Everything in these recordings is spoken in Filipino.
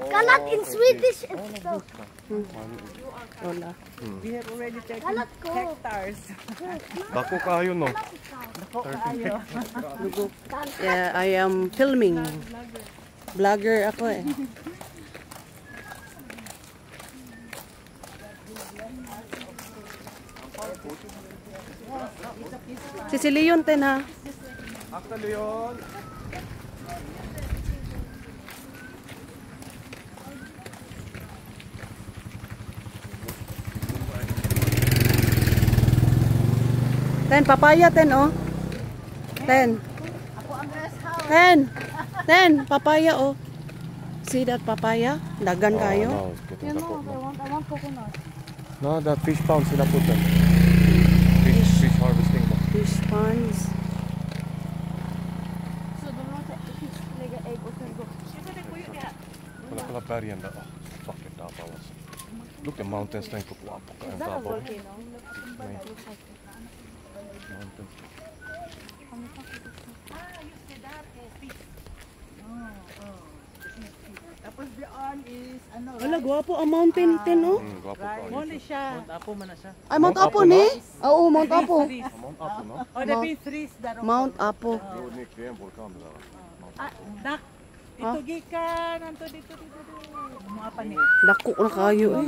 Kalat in Swedish is so. Wala. We have already 13 hectares. Dako kayo no. Yeah, I am filming. Vlogger ako eh. Si Leon ten ha. Hasta Leon. Ten, papaya, ten, oh. Ten. Ten, papaya, oh. See that papaya? Dagan kayo. No, it's getting I want coconut. No, that fish pound sila put them. Fish harvesting. Fish ponds. So the one that fish like an egg or something. Wala pala bergen där. Fuck it, där bara. Look the mountains, tänk på guapo. Is that a volcano? Mountains. Tapos beyond is ano? Wala, guwapo ang mountain, ten, oh. Guapo kayo. Moli siya. Mount Apo man na siya. Ay, Mount Apo ni? Oo, Mount Apo. Mount Apo, no? Oh, the big trees that are. Mount Apo. Jo, Nick, det är en vulkan det där. Ah, dak. Ito gikan anto dito. Mga pa ni. Dako na kayo, eh.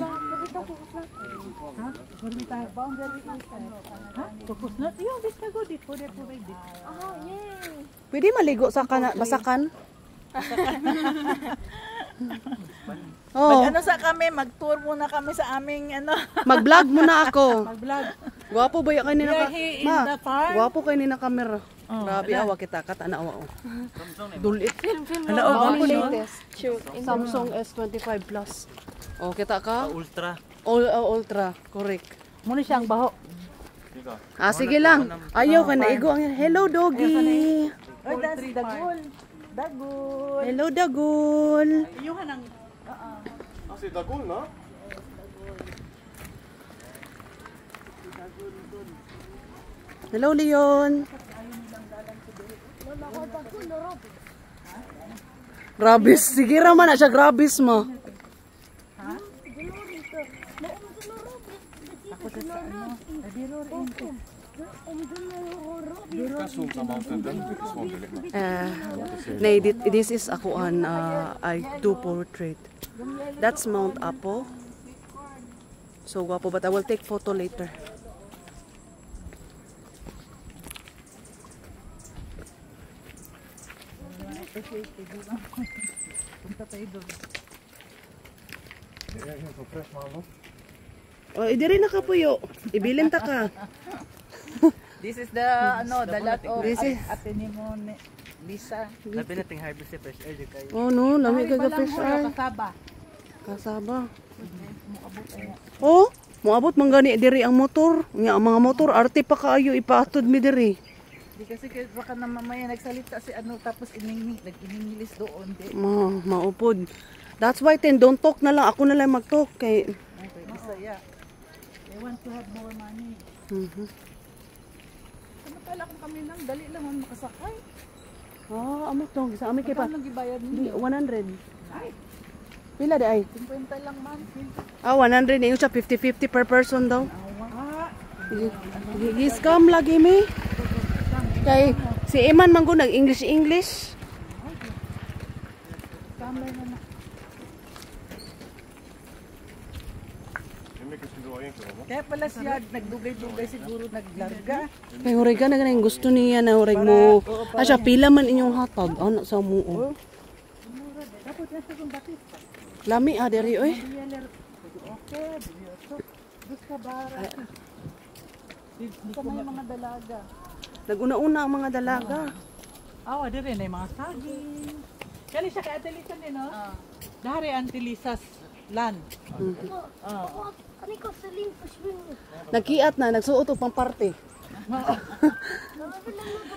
Ha? Wala tayo boundary is ano? Ha? Coconut. Yo, this ka go dito dito ready. Oh, yay. Pwede maligo sa basakan? Oh, Ano sa kami, mag-tour muna kami sa aming ano, mag-vlog muna ako. mag-vlog. Guwapo ba yung kanina We ka? are here in the farm. Guwapo kayo ni na camera. Oh, Grabe, awa kita. Katanawa, oh. Dulit. Hello, Ano guwapo no? Latest. Shoot. Samsung S25 Plus. Oh, kita ka? Ultra. Ultra, correct. Muna siyang baho. Ah, sige lang. Ayaw ka na igo. Hello, doggy. Oh, that's dagul. Dagul. Hello, dagol. Yung hanang Alltså, det går no? Hello, Leon. Grabis. Sige raman na siya. Grabis mo. Zoom sa mountain, den är små Nej, this is ako an I do portrait. That's Mount Apo. So guwapo, but I will take photo later. Oh, idiri na ka puyo. Ibilin ta ka. This is the ano, the lot of This is- ate ni mo ni Lisa. Labi nating harvest sa fresh air kayo. Oh no, lami ka fish eye. Kasaba. Kasaba. Oh, moabot man gani diri ang motor. Nya ang mga motor arte pa kaayo ipaatod mi diri. Di kasi kaya baka na mamaya nagsalita si ano tapos nag-English doon. Di. Maupod. That's why ten don't talk na lang ako na lang mag-talk kay Okay, Bisaya. They want to have more money. Samantala kung kami lang, dali lang ang makasakay. amo tong sa amin kay pa. Paano gibayad Di, niyo? 100. Ay, Pila di ay? 50 lang man. 100 yung siya 50-50 per person daw. Ah, Gi-scam lagi mi. Kay si Iman man ko nag English. camera na na. Kaya pala siya nagdugay-dugay siguro naglarga. Kay huray ka na ganang gusto niya na huray mo. Asya pila man inyong hatag anak sa muo. Dapat na sa batis. Lami diri oy. Okay, gusto bara. Dito may mga dalaga. Naguna-una ang mga dalaga. Awa di rin ay mga saging. Kali siya kay Atelisa din, no? Dari Antilisas land. Ano ko sa limpos mo? Nagkiat na, nagsuot og pang parte.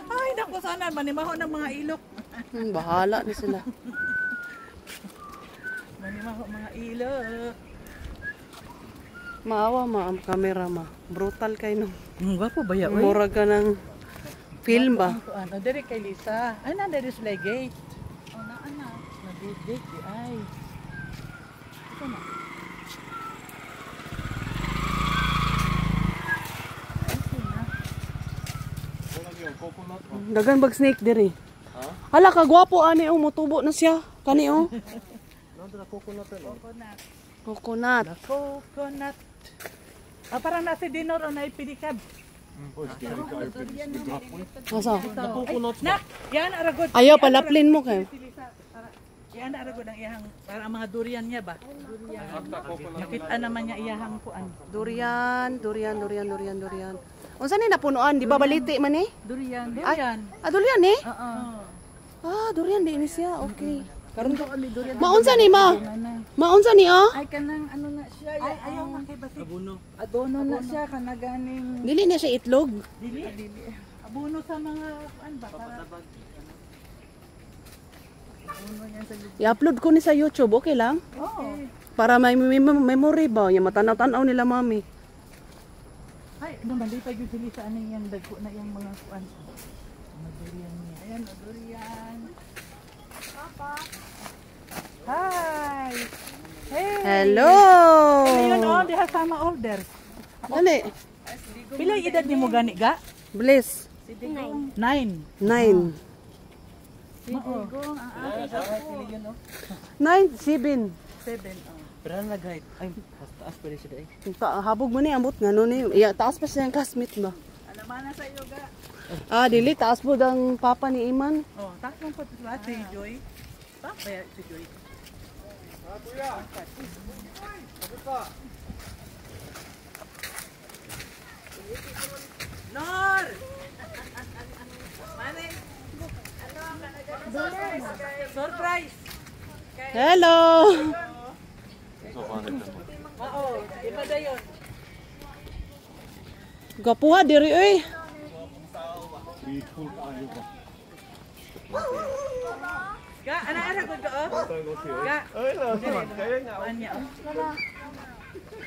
Ay, naku, sana manimaho ng mga ilok. Bahala na sila. Manimaho mga ilok. Maawa ma ang camera ma. Brutal kay no. Gwapo ba ya? Mura ka ng film ba? Ano, diri kay Lisa. Ay, na, there is like gate. Oh, na. Nag-gate, ay. Ito na. Dagan bag snake diri. Hala ka gwapo ani oh, motubo na siya. Kani oh. Coconut. Coconut. Ah, parang nasa dinner o naipidikab. Asa? Nak, yan aragod. Ayaw palaplin mo kay. Yan aragod ang iyahang, parang mga durian niya ba? Nakita naman niya iyahang kuan. Durian. Unsa ni napunuan? Di ba baliti man eh? Durian. Durian eh? Oo. Durian di ini siya. Okay. Karon ko kami durian. Maunsa ni ma? Maunsa ni oh? Ay, kanang ano na siya. Ay, ayaw na kay Basig. Adono na siya, kanaganing. Dili na siya itlog. Dili. Abuno sa mga kuan ba para I-upload ko ni sa YouTube, okay lang? Oo. Para may memory ba? Yung matanaw-tanaw nila mami. Ay, naman di pa gyud dili sa aning yang dagko na yang mga kuan. Mga durian niya. Ayan, durian. Papa. Hi. Hey. Hello! Ayun oh, diha sama older. Dali. Pila edad nimo gani ga? Bliss. 9. 9. 9, 7. Pero ang lagay, ay, taas pa rin siya dahil. Habog mo ni ambot nga no ni. Taas pa siya ang classmate ba? Ano man sa iyo ga? Dili taas po ang papa ni Iman. Oh, taas mo pa sa si Joy. Pa ba si Joy? Nor! Mane? Surprise! Hello. Oo, iba dayon. Gapuha diri oy. Ga, ana gud ka oh. Ga. Ay, kaya nga. Anya.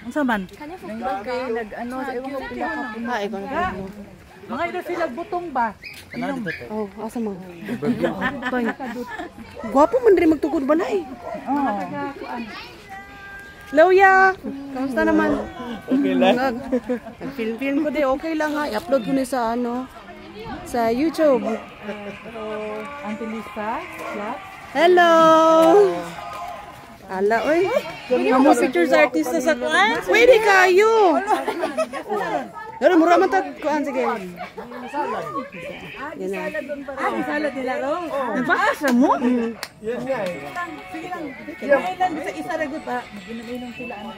Unsa man? Kay nag-ano, ewan ko pila ka. Ikaw na. Mga ito sila butong ba? Kanal dito tayo. Oh, asa mo? Gwapo man rin magtukod balay. Oo. Loya, kamusta naman? Okay lang. Nag-film ko di, okay lang ha. I-upload ko ni sa sa YouTube. Auntie Lisa, yeah. Hello. Ala oy. Kamu pictures artista sa kuan? Pwede kayo. Pero mura man tag kuan sige. Yan na. Salad nila ron. Nagpaasa mo? Yan nga eh. Sige lang. Kailan isa ragot pa. Ginaminom sila ano.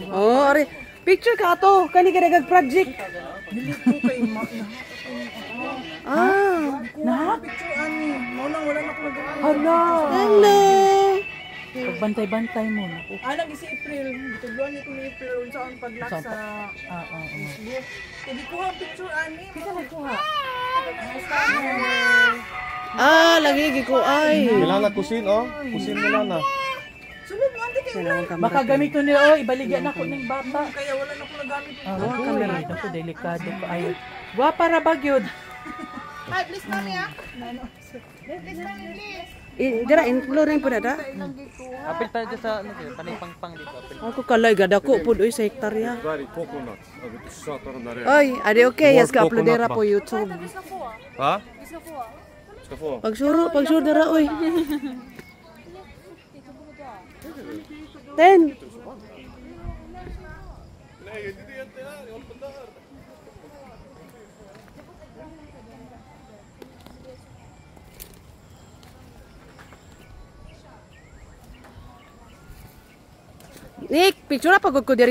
Oh, ari. Picture ka to. Kani ka nagag project. Dili ko kay ma. Na? Picture ani. Mo nang wala na ko nagawa. Hala. Hello. Pagbantay-bantay mo na. Anang si April. Tugluan ni ko ni April unsaon paglak sa Facebook. Kaya kuha picture ani. Kita nagkuha. Lagi giko ay. Milana kusin oh. Kusin Milana. Sulod mo andi kay Baka gamito ni ibaligyan ako ng bata. kaya wala na ko nagamit. Kamera ako delikado pa ay. Guwapa ra bagyod. Hi, please mami ah. Please mami, please. Dira including po na da. Apil pa dito sa, ano dito, panay-pang-pang dito. Apil. Ako kalay gada ko pud oy sa hektarya. Very coconut. Oy, adi okay, yes ka uploadera po YouTube. Ha? Ska få. Pagsuro dira oy. 10. Nick, picture pa gud ko diri.